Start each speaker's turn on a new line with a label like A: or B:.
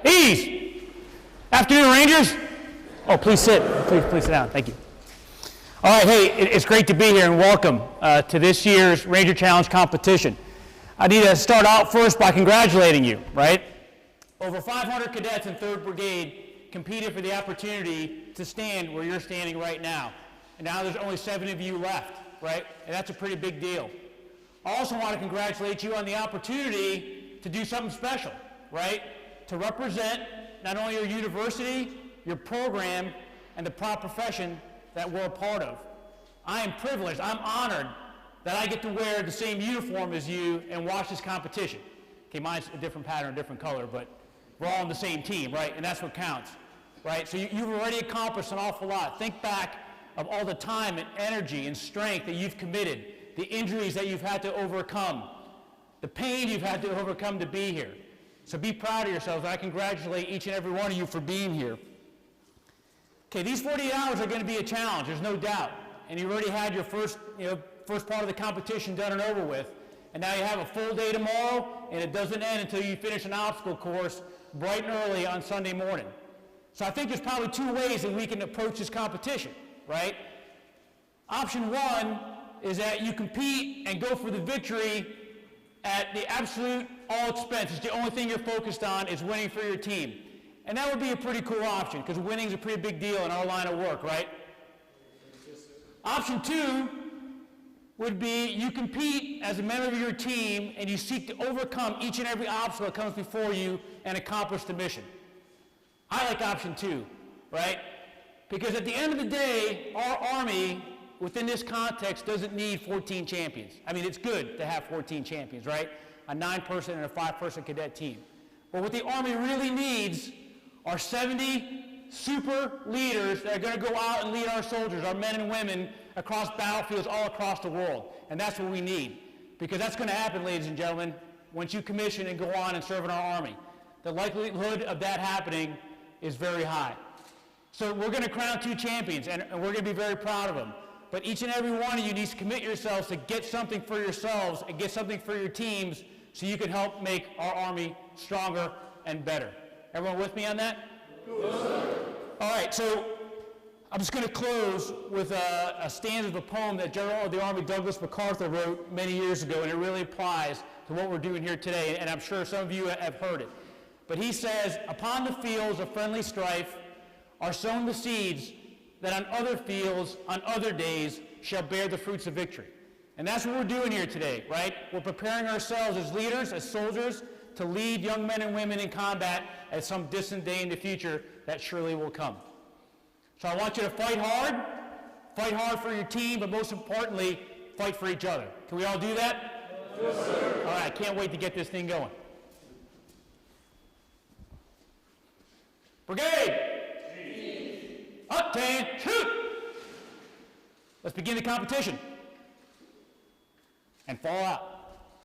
A: Ease. Afternoon, Rangers. Oh, please sit. Please sit down. Thank you. All right, hey, it's great to be here and welcome to this year's Ranger Challenge competition. I need to start out first by congratulating you, right? Over 500 cadets in 3rd Brigade competed for the opportunity to stand where you're standing right now. And now there's only 7 of you left, right? And that's a pretty big deal. I also want to congratulate you on the opportunity to do something special, right? To represent not only your university, your program, and the proud profession that we're a part of. I am privileged, I'm honored that I get to wear the same uniform as you and watch this competition. Okay, mine's a different pattern, different color, but we're all on the same team, right? And that's what counts, right? So you've already accomplished an awful lot. Think back of all the time and energy and strength that you've committed, the injuries that you've had to overcome, the pain you've had to overcome to be here. So be proud of yourselves. I congratulate each and every one of you for being here. Okay, these 48 hours are going to be a challenge, there's no doubt. And you already had your first part of the competition done and over with. And now you have a full day tomorrow, and it doesn't end until you finish an obstacle course bright and early on Sunday morning. So I think there's probably 2 ways that we can approach this competition, right? Option 1 is that you compete and go for the victory at the absolute all expense. It's the only thing you're focused on is winning for your team. And that would be a pretty cool option because winning is a pretty big deal in our line of work, right? Option 2 would be you compete as a member of your team and you seek to overcome each and every obstacle that comes before you and accomplish the mission. I like option 2, right? Because at the end of the day, our Army within this context doesn't need 14 champions. I mean, it's good to have 14 champions, right? A 9-person and a 5-person cadet team. But what the Army really needs are 70 super leaders that are going to go out and lead our soldiers, our men and women, across battlefields all across the world. And that's what we need. Because that's going to happen, ladies and gentlemen, once you commission and go on and serve in our Army. The likelihood of that happening is very high. So we're going to crown 2 champions, and we're going to be very proud of them. But each and every one of you needs to commit yourselves to get something for yourselves and get something for your teams so you can help make our Army stronger and better. Everyone with me on that? Yes, sir. All right, so I'm just going to close with a stanza of a poem that General of the Army Douglas MacArthur wrote many years ago, and it really applies to what we're doing here today, and I'm sure some of you have heard it. But he says, upon the fields of friendly strife are sown the seeds that on other fields, on other days, shall bear the fruits of victory. And that's what we're doing here today, right? We're preparing ourselves as leaders, as soldiers, to lead young men and women in combat at some distant day in the future that surely will come. So I want you to fight hard for your team, but most importantly, fight for each other. Can we all do that? Yes, sir. All right, I can't wait to get this thing going. Brigade! Up, tan, shoot! Let's begin the competition. And fall out.